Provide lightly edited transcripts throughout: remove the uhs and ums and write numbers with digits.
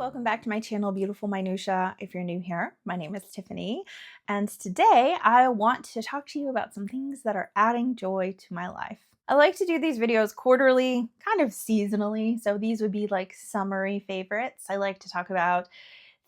welcome back to my channel, Beautiful Minutia. If you're new here, my name is Tiffany, and today I want to talk to you about some things that are adding joy to my life. I like to do these videos quarterly, kind of seasonally, so these would be like summary favorites. I like to talk about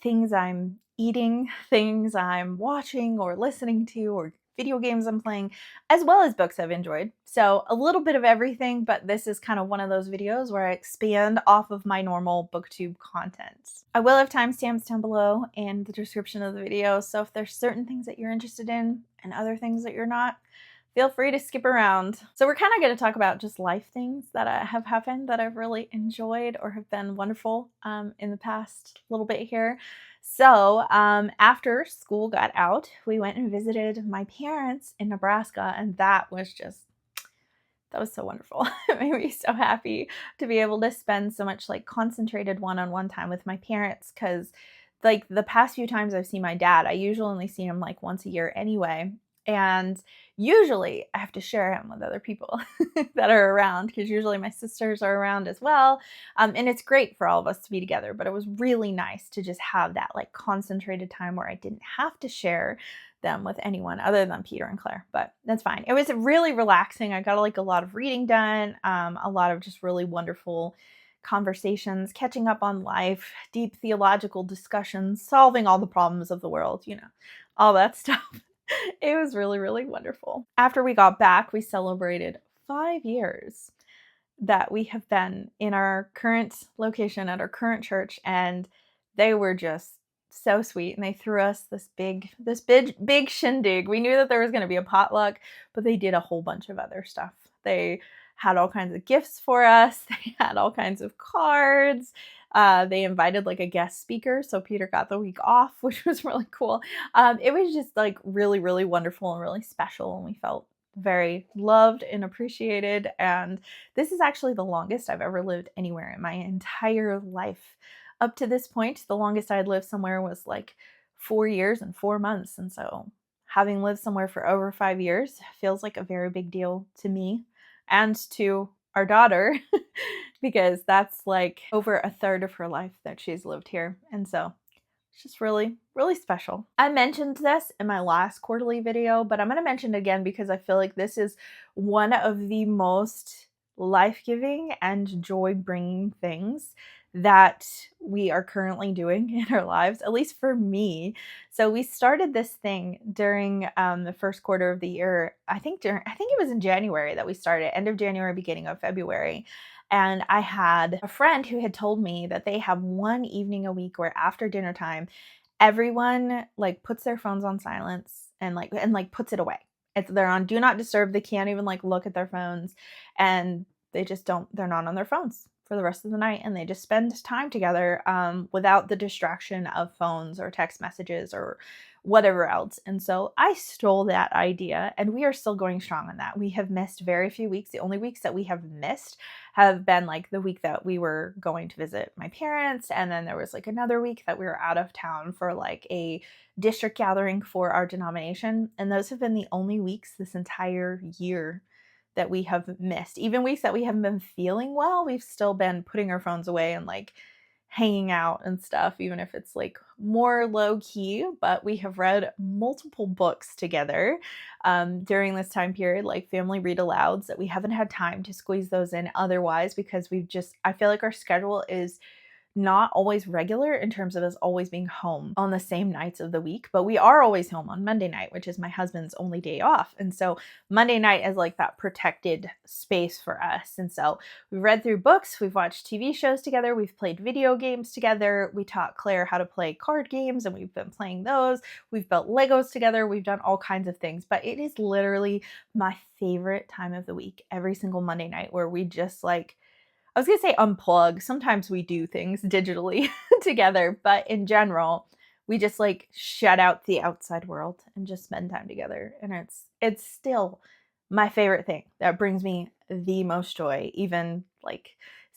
things I'm eating, things I'm watching or listening to, or video games I'm playing, as well as books I've enjoyed. So a little bit of everything, but this is kind of one of those videos where I expand off of my normal booktube content. I will have timestamps down below in the description of the video, so if there's certain things that you're interested in and other things that you're not, feel free to skip around. So we're kind of going to talk about just life things that have happened that I've really enjoyed or have been wonderful in the past little bit here. So after school got out, we went and visited my parents in Nebraska, and that was so wonderful. It made me so happy to be able to spend so much like concentrated one-on-one time with my parents, because like the past few times I've seen my dad, I usually only see him like once a year anyway. And usually I have to share him with other people that are around, because usually my sisters are around as well. And it's great for all of us to be together, but it was really nice to just have that like concentrated time where I didn't have to share them with anyone other than Peter and Claire, but that's fine. It was really relaxing. I got like a lot of reading done, a lot of just really wonderful conversations, catching up on life, deep theological discussions, solving all the problems of the world, all that stuff. It was really, really wonderful. After we got back, we celebrated 5 years that we have been in our current location at our current church, and they were just so sweet, and they threw us this big shindig. We knew that there was going to be a potluck, but they did a whole bunch of other stuff. They had all kinds of gifts for us. They had all kinds of cards. They invited like a guest speaker, so Peter got the week off, which was really cool. It was just like really, really wonderful and really special, and we felt very loved and appreciated. And this is actually the longest I've ever lived anywhere in my entire life. Up to this point, the longest I'd lived somewhere was like 4 years and 4 months. And so having lived somewhere for over 5 years feels like a very big deal to me and to our daughter, because that's like over a third of her life that she's lived here. And so it's just really, really special. I mentioned this in my last quarterly video, but I'm going to mention it again because I feel like this is one of the most life-giving and joy-bringing things that we are currently doing in our lives, at least for me. So we started this thing during the first quarter of the year. I think it was in January that we started, end of January, beginning of February. And I had a friend who had told me that they have one evening a week where after dinner time, everyone like puts their phones on silence and puts it away. They're on do not disturb. They can't even like look at their phones, and they're not on their phones for the rest of the night, and they just spend time together without the distraction of phones or text messages or whatever else. And so I stole that idea, and we are still going strong on that. We have missed very few weeks. The only weeks that we have missed have been like the week that we were going to visit my parents, and then there was like another week that we were out of town for like a district gathering for our denomination. And those have been the only weeks this entire year that we have missed. Even weeks that we haven't been feeling well, we've still been putting our phones away and like hanging out and stuff, even if it's like more low key. But we have read multiple books together during this time period, like family read alouds that we haven't had time to squeeze those in otherwise, because I feel like our schedule is not always regular in terms of us always being home on the same nights of the week, but we are always home on Monday night, which is my husband's only day off. And so Monday night is like that protected space for us. And so we've read through books, we've watched TV shows together, we've played video games together, we taught Claire how to play card games, and we've been playing those. We've built Legos together, we've done all kinds of things, but it is literally my favorite time of the week, every single Monday night, where we just like, I was going to say unplug. Sometimes we do things digitally together, but in general, we just like shut out the outside world and just spend time together. And it's still my favorite thing that brings me the most joy, even like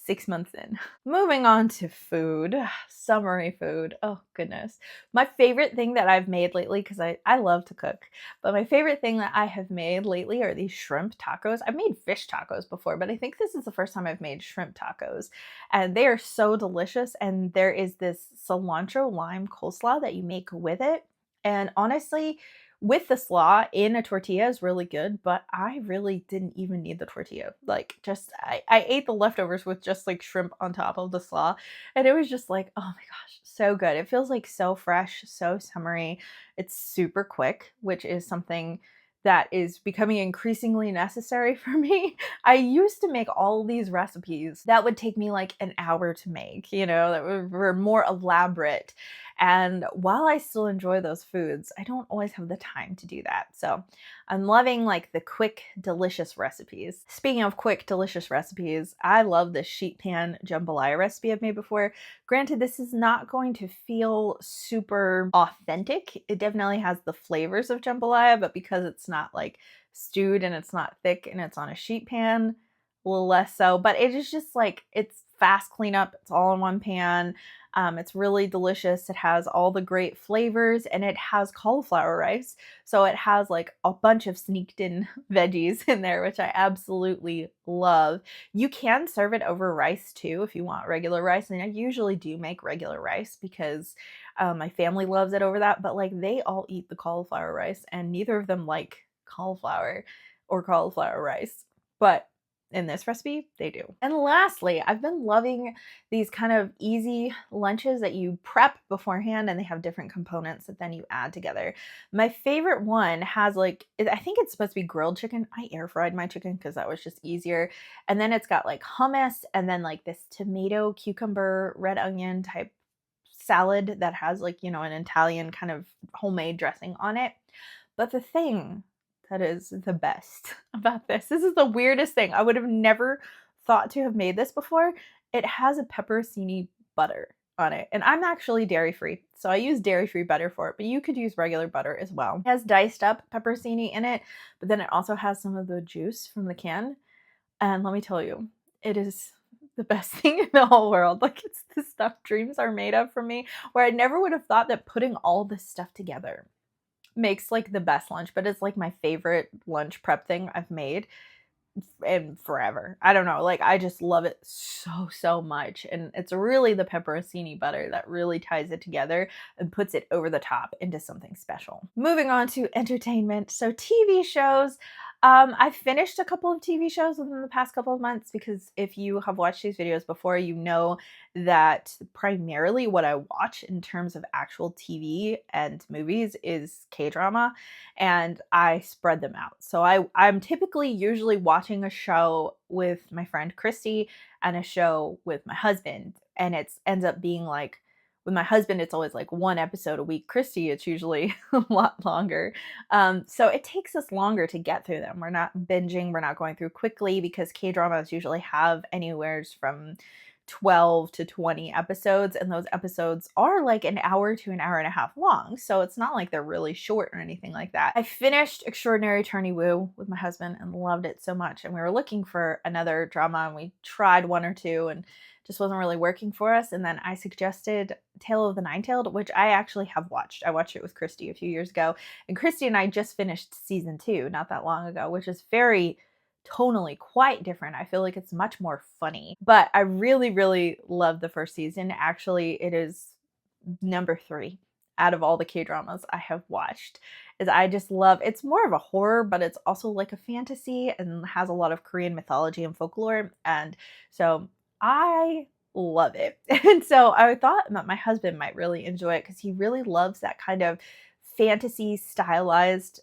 6 months in. Moving on to food, summery food. Oh goodness. My favorite thing that I've made lately, because I love to cook, but my favorite thing that I have made lately are these shrimp tacos. I've made fish tacos before, but I think this is the first time I've made shrimp tacos. And they are so delicious. And there is this cilantro lime coleslaw that you make with it. And honestly, with the slaw in a tortilla is really good, but I really didn't even need the tortilla. Like, just I ate the leftovers with just like shrimp on top of the slaw, and it was just like, oh my gosh, so good. It feels like so fresh, so summery. It's super quick, which is something that is becoming increasingly necessary for me. I used to make all these recipes that would take me like an hour to make, that were more elaborate. And while I still enjoy those foods, I don't always have the time to do that. So I'm loving like the quick, delicious recipes. Speaking of quick, delicious recipes, I love the sheet pan jambalaya recipe I've made before. Granted, this is not going to feel super authentic. It definitely has the flavors of jambalaya, but because it's not like stewed and it's not thick and it's on a sheet pan, a little less so. But it is just like, it's fast cleanup. It's all in one pan. It's really delicious. It has all the great flavors and it has cauliflower rice. So it has like a bunch of sneaked in veggies in there, which I absolutely love. You can serve it over rice too if you want regular rice. And I usually do make regular rice because my family loves it over that. But like they all eat the cauliflower rice and neither of them like cauliflower or cauliflower rice. But in this recipe, they do. And lastly, I've been loving these kind of easy lunches that you prep beforehand and they have different components that then you add together. My favorite one has like, I think it's supposed to be grilled chicken. I air fried my chicken because that was just easier. And then it's got like hummus and then like this tomato, cucumber, red onion type salad that has like, an Italian kind of homemade dressing on it. But the thing that is the best about this is the weirdest thing. I would have never thought to have made this before. It has a pepperoncini butter on it. And I'm actually dairy-free, so I use dairy-free butter for it, but you could use regular butter as well. It has diced up pepperoncini in it, but then it also has some of the juice from the can. And let me tell you, it is the best thing in the whole world. Like, it's the stuff dreams are made of for me, where I never would have thought that putting all this stuff together makes like the best lunch, but it's like my favorite lunch prep thing I've made in forever. I don't know, like I just love it so much. And it's really the pepperoncini butter that really ties it together and puts it over the top into something special. Moving on to entertainment. So TV shows. I've finished a couple of TV shows within the past couple of months because if you have watched these videos before, you know that primarily what I watch in terms of actual TV and movies is K-drama, and I spread them out. So I'm typically usually watching a show with my friend Christy and a show with my husband, and it ends up being like, with my husband, it's always like one episode a week. Christy, it's usually a lot longer. So it takes us longer to get through them. We're not binging. We're not going through quickly because K-dramas usually have anywhere from 12 to 20 episodes. And those episodes are like an hour to an hour and a half long. So it's not like they're really short or anything like that. I finished Extraordinary Attorney Woo with my husband and loved it so much. And we were looking for another drama and we tried one or two and just wasn't really working for us. And then I suggested Tale of the Nine-Tailed, which I actually have watched. I watched it with Christy a few years ago. And Christy and I just finished season 2 not that long ago, which is very tonally quite different. I feel like it's much more funny. But I really love the first season. Actually, it is number 3 out of all the K-dramas I have watched. Is I just love, it's more of a horror, but it's also like a fantasy and has a lot of Korean mythology and folklore. And so I love it. And so I thought that my husband might really enjoy it because he really loves that kind of fantasy stylized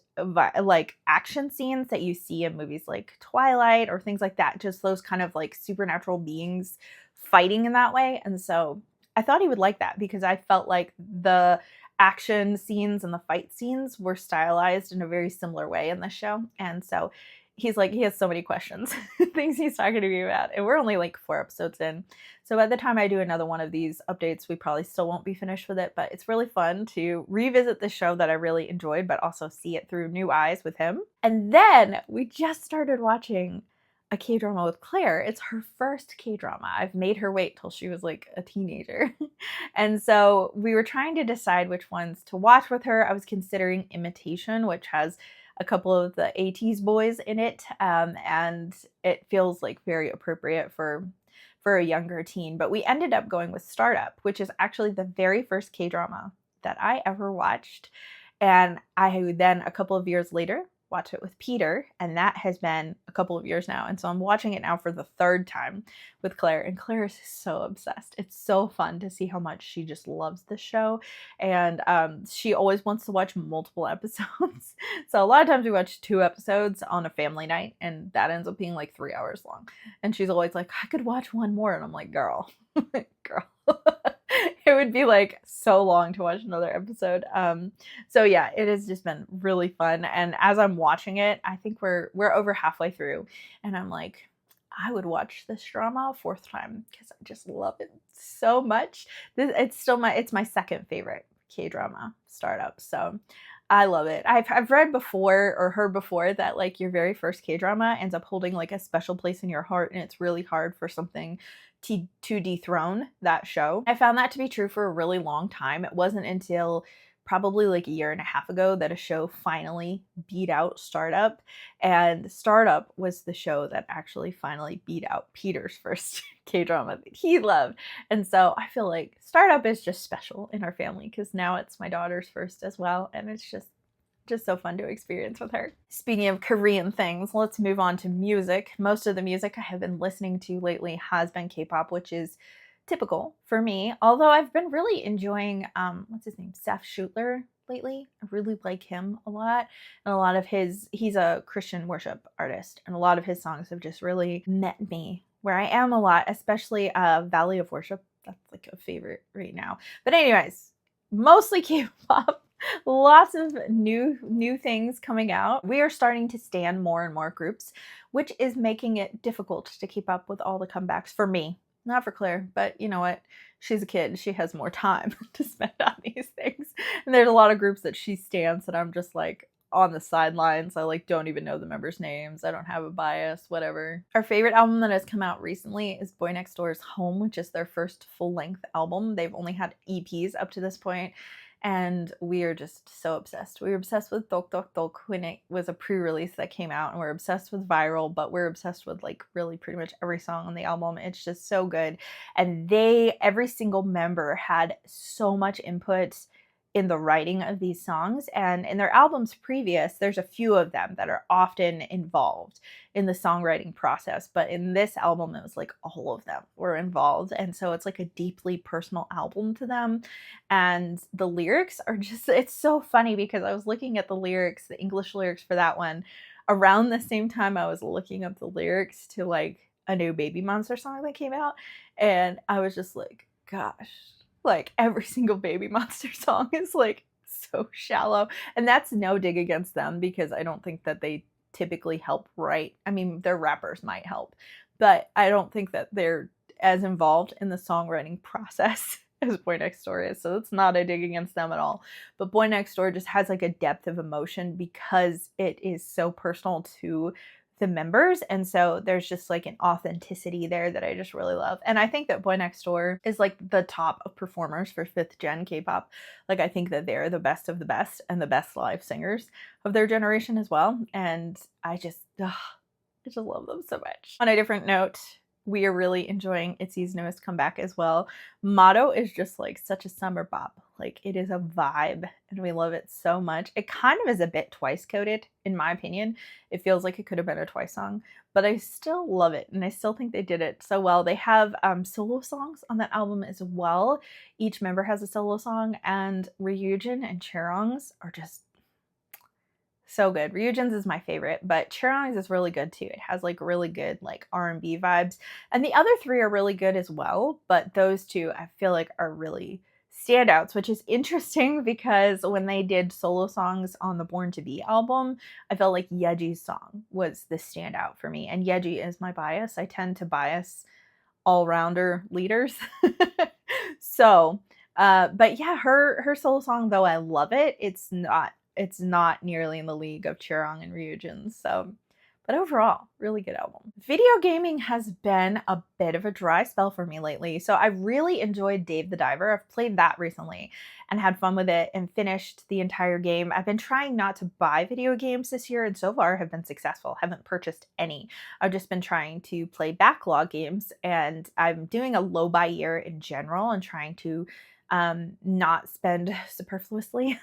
like action scenes that you see in movies like Twilight or things like that. Just those kind of like supernatural beings fighting in that way. And so I thought he would like that because I felt like the action scenes and the fight scenes were stylized in a very similar way in this show. And so he's like, he has so many questions, things he's talking to me about. And we're only like 4 episodes in. So by the time I do another one of these updates, we probably still won't be finished with it. But it's really fun to revisit this show that I really enjoyed, but also see it through new eyes with him. And then we just started watching a K-drama with Claire. It's her first K-drama. I've made her wait till she was like a teenager. And so we were trying to decide which ones to watch with her. I was considering Imitation, which has a couple of the 80s boys in it, and it feels like very appropriate for a younger teen. But we ended up going with Startup, which is actually the very first K-drama that I ever watched. And I then, a couple of years later, watch it with Peter, and that has been a couple of years now. And so I'm watching it now for the third time with Claire, and Claire is so obsessed. It's so fun to see how much she just loves the show, and she always wants to watch multiple episodes. So a lot of times we watch 2 episodes on a family night, and that ends up being like 3 hours long. And she's always like, I could watch one more, and I'm like, girl, girl. It would be like so long to watch another episode. So yeah, it has just been really fun. And as I'm watching it, I think we're over halfway through, and I'm like, I would watch this drama a 4th time because I just love it so much. It's my second favorite K-drama, Startup. So I love it. I've read before or heard before that like your very first K-drama ends up holding like a special place in your heart, and it's really hard for something to dethrone that show. I found that to be true for a really long time. It wasn't until probably like a year and a half ago that a show finally beat out Startup, and Startup was the show that actually finally beat out Peter's first K-drama that he loved. And so I feel like Startup is just special in our family because now it's my daughter's first as well, and it's just so fun to experience with her. Speaking of Korean things, let's move on to music. Most of the music I have been listening to lately has been K-pop, which is typical for me, although I've been really enjoying, what's his name, Seth Schutler lately. I really like him a lot, and a lot of he's a Christian worship artist, and a lot of his songs have just really met me where I am a lot, especially Valley of Worship. That's like a favorite right now. But anyways, mostly K-pop. Lots of new things coming out. We are starting to stan more and more groups, which is making it difficult to keep up with all the comebacks for me. Not for Claire, but you know what? She's a kid. She has more time to spend on these things. And there's a lot of groups that she stans and I'm just like on the sidelines. I like don't even know the members' names. I don't have a bias, whatever. Our favorite album that has come out recently is Boy Next Door's Home, which is their first full-length album. They've only had EPs up to this point. And we are just so obsessed. We were obsessed with Tok Tok Tok when it was a pre-release that came out, and we're obsessed with Viral, but we're obsessed with like really pretty much every song on the album. It's just so good. And every single member had so much input in the writing of these songs, and in their albums previous, there's a few of them that are often involved in the songwriting process, but in this album, it was like all of them were involved, and so it's like a deeply personal album to them, and the lyrics are just, it's so funny because I was looking at the lyrics, the English lyrics for that one, around the same time I was looking up the lyrics to like a new Baby Monster song that came out, and I was just like, gosh, like every single Baby Monster song is like so shallow. And that's no dig against them because I don't think that they typically help write. I mean, their rappers might help, but I don't think that they're as involved in the songwriting process as Boy Next Door is. So it's not a dig against them at all. But Boy Next Door just has like a depth of emotion because it is so personal to the members, and so there's just like an authenticity there that I just really love. And I think that Boy Next Door is like the top of performers for 5th gen K-pop. Like I think that they're the best of the best and the best live singers of their generation as well, and I just love them so much. On a different note, we are really enjoying ITZY's newest comeback as well. Motto is just like such a summer bop. Like it is a vibe and we love it so much. It kind of is a bit twice coded in my opinion. It feels like it could have been a Twice song, but I still love it and I still think they did it so well. They have solo songs on that album as well. Each member has a solo song, and Ryujin and Chaerong's are just so good. Ryujin's is my favorite, but Chaerong's is really good too. It has like really good like R&B vibes. And the other 3 are really good as well, but those 2 I feel like are really standouts, which is interesting because when they did solo songs on the Born to Be album, I felt like Yeji's song was the standout for me. And Yeji is my bias. I tend to bias all-rounder leaders. So, but yeah, her solo song though, I love it. It's not nearly in the league of Chaerong and Ryujin. So But overall, really good album. Video gaming has been a bit of a dry spell for me lately. So I really enjoyed Dave the Diver. I've played that recently and had fun with it and finished the entire game. I've been trying not to buy video games this year and so far have been successful. Haven't purchased any. I've just been trying to play backlog games and I'm doing a low buy year in general and trying to not spend superfluously.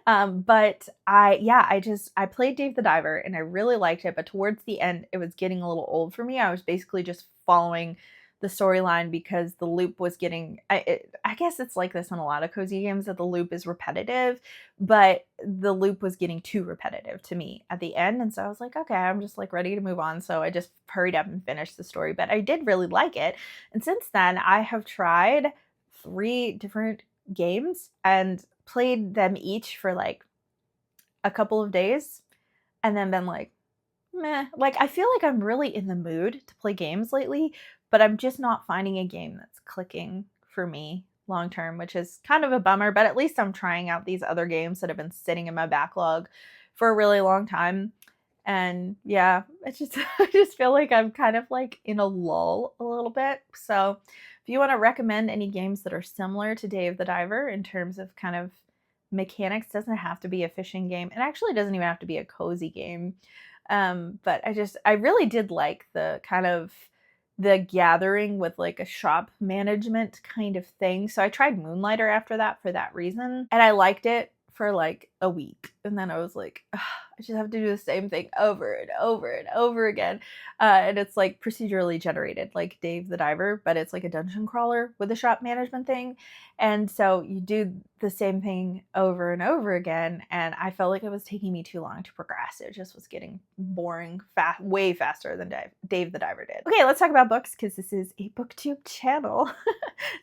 But I played Dave the Diver and I really liked it, but towards the end it was getting a little old for me. I was basically just following the storyline because the loop was getting I guess it's like this in a lot of cozy games that the loop is repetitive, but the loop was getting too repetitive to me at the end, and so I was like, okay, I'm just like ready to move on, so I just hurried up and finished the story. But I did really like it, and since then I have tried 3 different games and played them each for like a couple of days and then been like, meh. Like, I feel like I'm really in the mood to play games lately, but I'm just not finding a game that's clicking for me long term, which is kind of a bummer, but at least I'm trying out these other games that have been sitting in my backlog for a really long time. And yeah, it's just I just feel like I'm kind of like in a lull a little bit. So if you want to recommend any games that are similar to Dave the Diver in terms of kind of mechanics, doesn't have to be a fishing game. It actually doesn't even have to be a cozy game. But I really did like the kind of the gathering with like a shop management kind of thing. So I tried Moonlighter after that for that reason. And I liked it for like a week. And then I was like, "Ugh, I just have to do the same thing over and over and over again." And it's like procedurally generated, like Dave the Diver, but it's like a dungeon crawler with a shop management thing. And so you do the same thing over and over again. And I felt like it was taking me too long to progress. It just was getting boring way faster than Dave the Diver did. Okay, let's talk about books because this is a booktube channel.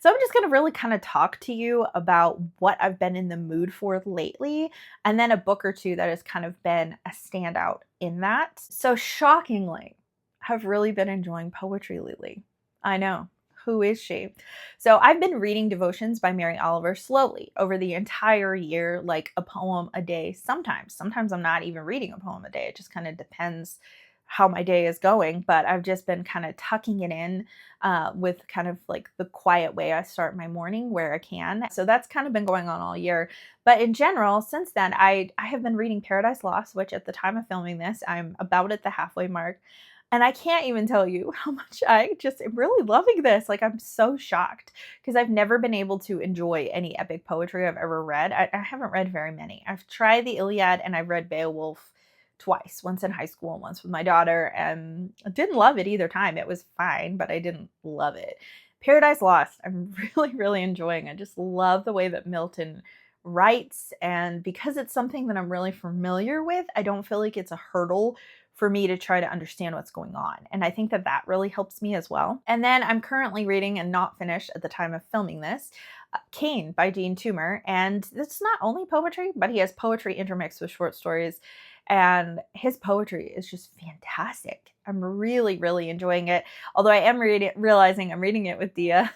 So I'm just going to really kind of talk to you about what I've been in the mood for lately, and then a book or two that has kind of been a standout in that. So shockingly, I've really been enjoying poetry lately. I know. Who is she? So I've been reading Devotions by Mary Oliver slowly over the entire year, like a poem a day sometimes. Sometimes I'm not even reading a poem a day. It just kind of depends how my day is going, but I've just been kind of tucking it in with kind of like the quiet way I start my morning where I can. So that's kind of been going on all year. But in general, since then, I have been reading Paradise Lost, which at the time of filming this, I'm about at the halfway mark. And I can't even tell you how much I just am really loving this. Like, I'm so shocked because I've never been able to enjoy any epic poetry I've ever read. I haven't read very many. I've tried the Iliad and I've read Beowulf twice, once in high school and once with my daughter, and I didn't love it either time. It was fine, but I didn't love it. Paradise Lost, I'm really, really enjoying. I just love the way that Milton writes, and because it's something that I'm really familiar with, I don't feel like it's a hurdle for me to try to understand what's going on. And I think that that really helps me as well. And then I'm currently reading, and not finished at the time of filming this, Cain by Dean Toomer. And it's not only poetry, but he has poetry intermixed with short stories. And his poetry is just fantastic. I'm really, really enjoying it. Although I am realizing I'm reading it with Dia,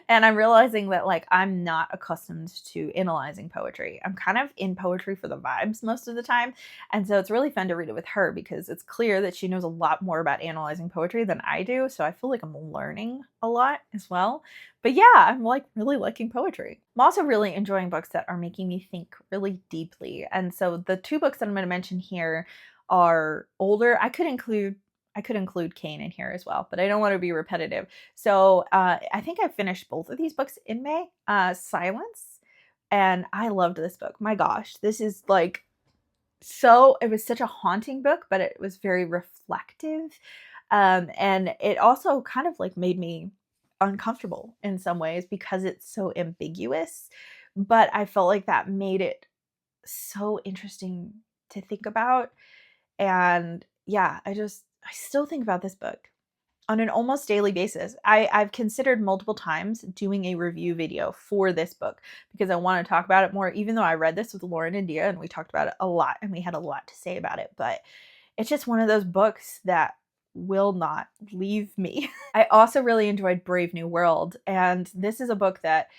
and I'm realizing that like I'm not accustomed to analyzing poetry. I'm kind of in poetry for the vibes most of the time, and so it's really fun to read it with her because it's clear that she knows a lot more about analyzing poetry than I do. So I feel like I'm learning a lot as well. But yeah, I'm like really liking poetry. I'm also really enjoying books that are making me think really deeply. And so the 2 books that I'm going to mention here are older. I could include Cain in here as well, but I don't want to be repetitive. So I think I finished both of these books in May. Silence, and I loved this book. My gosh, this is like it was such a haunting book, but it was very reflective. And it also kind of like made me uncomfortable in some ways because it's so ambiguous, but I felt like that made it so interesting to think about. And yeah, I still think about this book on an almost daily basis. I've considered multiple times doing a review video for this book because I want to talk about it more, even though I read this with Lauren and Dia and we talked about it a lot and we had a lot to say about it. But it's just one of those books that will not leave me. I also really enjoyed Brave New World, and this is a book that,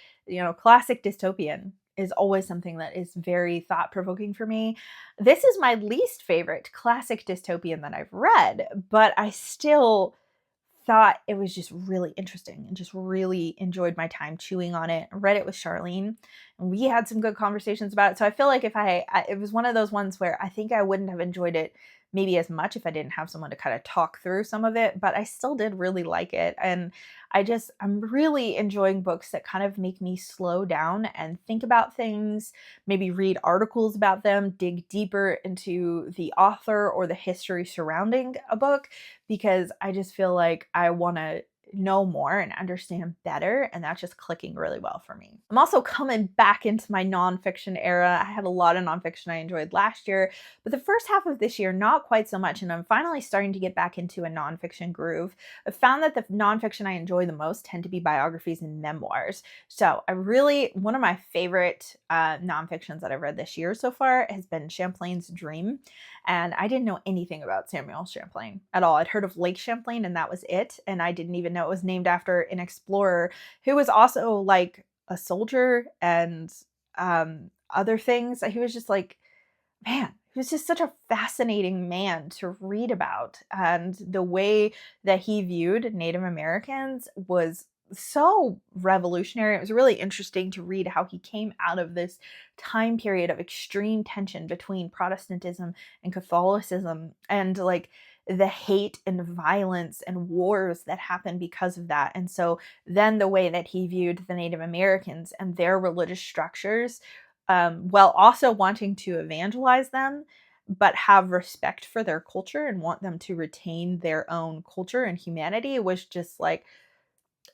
classic dystopian. is always something that is very thought-provoking for me. This is my least favorite classic dystopian that I've read, but I still thought it was just really interesting and just really enjoyed my time chewing on it. I read it with Charlene and we had some good conversations about it. So I feel like if it was one of those ones where I think I wouldn't have enjoyed it maybe as much if I didn't have someone to kind of talk through some of it, but I still did really like it. And I'm really enjoying books that kind of make me slow down and think about things, maybe read articles about them, dig deeper into the author or the history surrounding a book, because I just feel like I want to know more and understand better, and that's just clicking really well for me. I'm also coming back into my nonfiction era. I had a lot of nonfiction I enjoyed last year, but the first half of this year, not quite so much, and I'm finally starting to get back into a nonfiction groove. I've found that the nonfiction I enjoy the most tend to be biographies and memoirs. So one of my favorite nonfictions that I've read this year so far has been Champlain's Dream. And I didn't know anything about Samuel Champlain at all. I'd heard of Lake Champlain and that was it. And I didn't even know it was named after an explorer who was also like a soldier and other things. He was just like, man, he was just such a fascinating man to read about. And the way that he viewed Native Americans was so revolutionary. It was really interesting to read how he came out of this time period of extreme tension between Protestantism and Catholicism, and like the hate and violence and wars that happened because of that. And so then the way that he viewed the Native Americans and their religious structures, while also wanting to evangelize them, but have respect for their culture and want them to retain their own culture and humanity, was just like,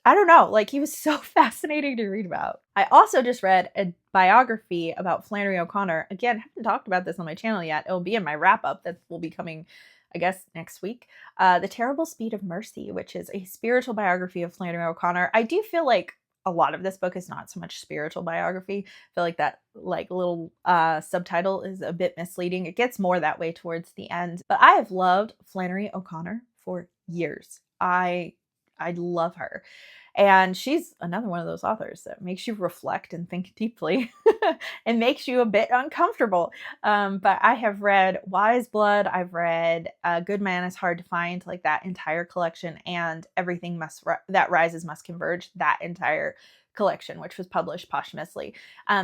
I don't know, like he was so fascinating to read about. I also just read a biography about Flannery O'Connor. Again, I haven't talked about this on my channel yet. It'll be in my wrap up that will be coming, I guess, next week. The Terrible Speed of Mercy, which is a spiritual biography of Flannery O'Connor. I do feel like a lot of this book is not so much spiritual biography. I feel like that little subtitle is a bit misleading. It gets more that way towards the end. But I have loved Flannery O'Connor for years. I love her. And she's another one of those authors that makes you reflect and think deeply and makes you a bit uncomfortable. But I have read Wise Blood. I've read Good Man is Hard to Find, like that entire collection, and Everything That Rises Must Converge, that entire collection, which was published posthumously.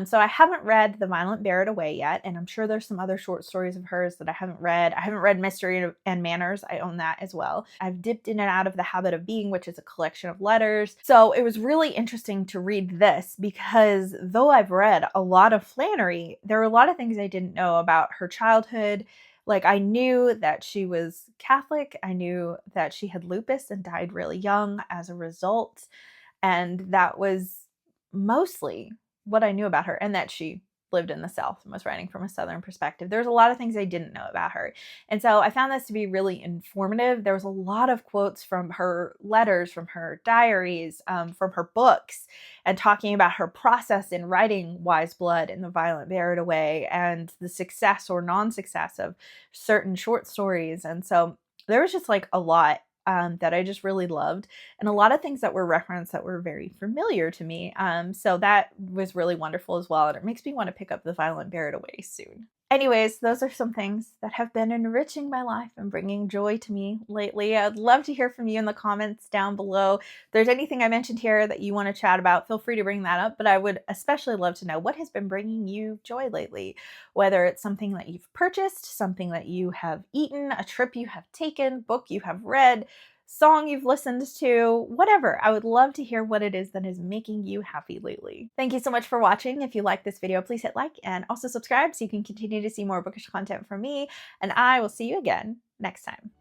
So I haven't read The Violent Bear It Away yet, and I'm sure there's some other short stories of hers that I haven't read. I haven't read Mystery and Manners. I own that as well. I've dipped in and out of The Habit of Being, which is a collection of letters. So it was really interesting to read this because though I've read a lot of Flannery, there are a lot of things I didn't know about her childhood. Like, I knew that she was Catholic. I knew that she had lupus and died really young as a result. And that was mostly what I knew about her, and that she lived in the South and was writing from a Southern perspective. There's a lot of things I didn't know about her. And so I found this to be really informative. There was a lot of quotes from her letters, from her diaries, from her books, and talking about her process in writing Wise Blood and The Violent Bear It Away, and the success or non-success of certain short stories. And so there was just like a lot that I just really loved, and a lot of things that were referenced that were very familiar to me. So that was really wonderful as well, and it makes me want to pick up The Violent Bear It Away soon. Anyways, those are some things that have been enriching my life and bringing joy to me lately. I'd love to hear from you in the comments down below. If there's anything I mentioned here that you want to chat about, feel free to bring that up, but I would especially love to know what has been bringing you joy lately, whether it's something that you've purchased, something that you have eaten, a trip you have taken, book you have read, song you've listened to, whatever. I would love to hear what it is that is making you happy lately. Thank you so much for watching. If you like this video, please hit like and also subscribe so you can continue to see more bookish content from me, and I will see you again next time.